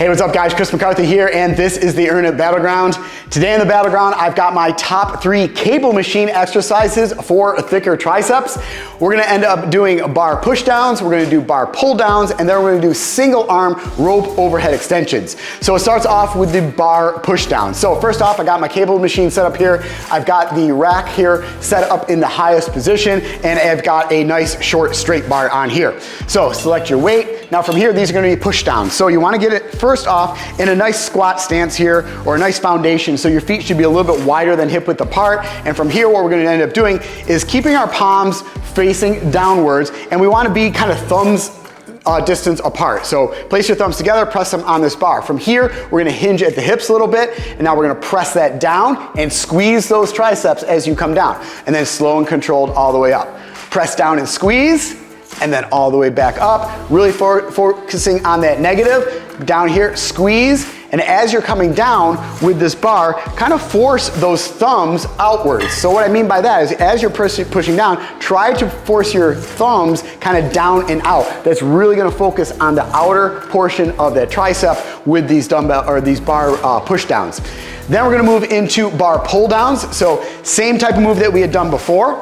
Hey, what's up guys? Chris McCarthy here, and this is the Earn It Battleground. Today in the Battleground, I've got my top 3 cable machine exercises for thicker triceps. We're gonna end up doing bar push downs, we're gonna do bar pull downs, and then we're gonna do single arm rope overhead extensions. So it starts off with the bar push down. So first off, I got my cable machine set up here. I've got the rack here set up in the highest position, and I've got a nice short straight bar on here. So select your weight. Now from here, these are gonna be push downs. So you wanna get it first off in a nice squat stance here, or a nice foundation, so your feet should be a little bit wider than hip width apart. And from here, what we're gonna end up doing is keeping our palms facing downwards, and we wanna be kind of thumbs distance apart. So place your thumbs together, press them on this bar. From here, we're gonna hinge at the hips a little bit, and now we're gonna press that down and squeeze those triceps as you come down, and then slow and controlled all the way up. Press down and squeeze, and then all the way back up, really focusing on that negative. Down here, squeeze, and as you're coming down with this bar, kind of force those thumbs outwards. So what I mean by that is, as you're pushing down, try to force your thumbs kind of down and out. That's really gonna focus on the outer portion of that tricep with these dumbbell or these bar push downs. Then we're gonna move into bar pull downs. So same type of move that we had done before.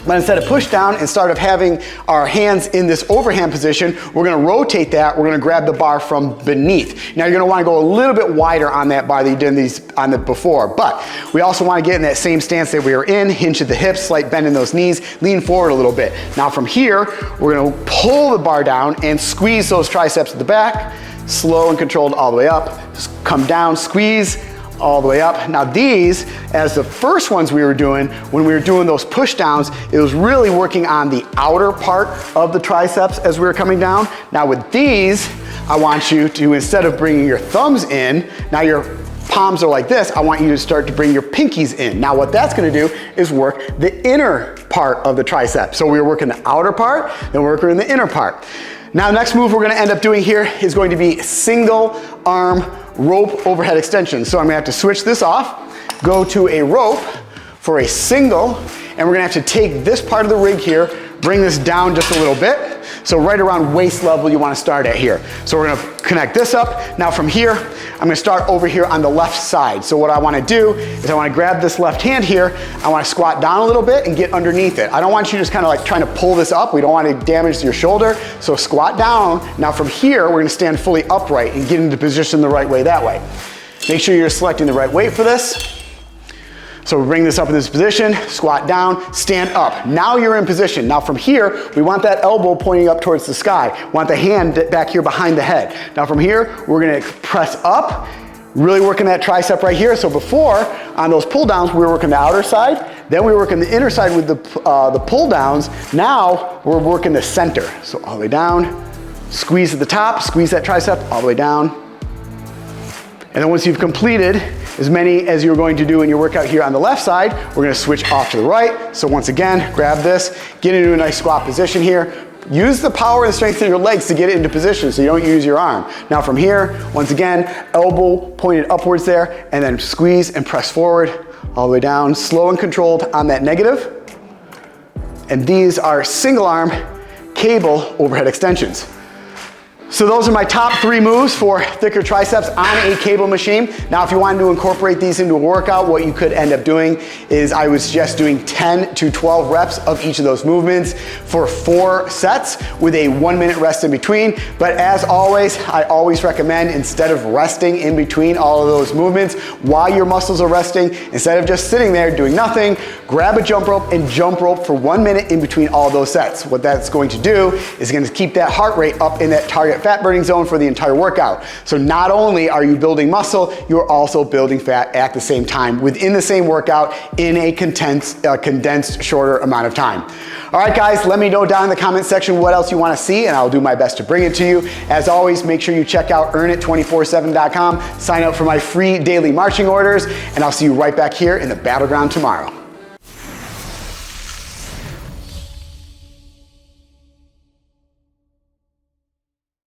But instead of push down, instead of having our hands in this overhand position, we're gonna rotate that, we're gonna grab the bar from beneath. Now you're gonna wanna go a little bit wider on that bar that you did these on the before, but we also wanna get in that same stance that we were in, hinge at the hips, slight bend in those knees, lean forward a little bit. Now from here, we're gonna pull the bar down and squeeze those triceps at the back, slow and controlled all the way up. Just come down, squeeze, all the way up. Now these, as the first ones we were doing, when we were doing those push downs, it was really working on the outer part of the triceps as we were coming down. Now with these, I want you to, instead of bringing your thumbs in, now your palms are like this, I want you to start to bring your pinkies in. Now what that's gonna do is work the inner part of the tricep. So we were working the outer part, then we're working the inner part. Now next move we're gonna end up doing here is going to be single arm rope overhead extension. So I'm gonna have to switch this off, go to a rope for a single, and we're gonna have to take this part of the rig here, bring this down just a little bit. So right around waist level you wanna start at here. So we're gonna connect this up. Now from here, I'm gonna start over here on the left side. So what I wanna do is I wanna grab this left hand here, I wanna squat down a little bit and get underneath it. I don't want you just kind of like trying to pull this up. We don't want to damage your shoulder. So squat down. Now from here, we're gonna stand fully upright and get into position the right way that way. Make sure you're selecting the right weight for this. So we bring this up in this position, squat down, stand up. Now you're in position. Now from here, we want that elbow pointing up towards the sky. Want the hand back here behind the head. Now from here, we're gonna press up, really working that tricep right here. So before, on those pull downs, we were working the outer side, then we were working the inner side with the pull downs. Now we're working the center. So all the way down, squeeze at the top, squeeze that tricep all the way down. And then once you've completed as many as you're going to do in your workout here on the left side, we're gonna switch off to the right. So once again, grab this, get into a nice squat position here. Use the power and strength of your legs to get it into position so you don't use your arm. Now from here, once again, elbow pointed upwards there, and then squeeze and press forward all the way down, slow and controlled on that negative. And these are single arm cable overhead extensions. So those are my top 3 moves for thicker triceps on a cable machine. Now, if you wanted to incorporate these into a workout, what you could end up doing is I would suggest doing 10 to 12 reps of each of those movements for 4 sets with a 1-minute rest in between. But as always, I always recommend, instead of resting in between all of those movements, while your muscles are resting, instead of just sitting there doing nothing, grab a jump rope and jump rope for 1 minute in between all those sets. What that's going to do is going to keep that heart rate up in that target fat burning zone for the entire workout. So not only are you building muscle, you're also building fat at the same time within the same workout in a condensed shorter amount of time. All right guys, let me know down in the comment section what else you want to see, and I'll do my best to bring it to you. As always, make sure you check out earnit247.com, sign up for my free daily marching orders, and I'll see you right back here in the Battleground tomorrow.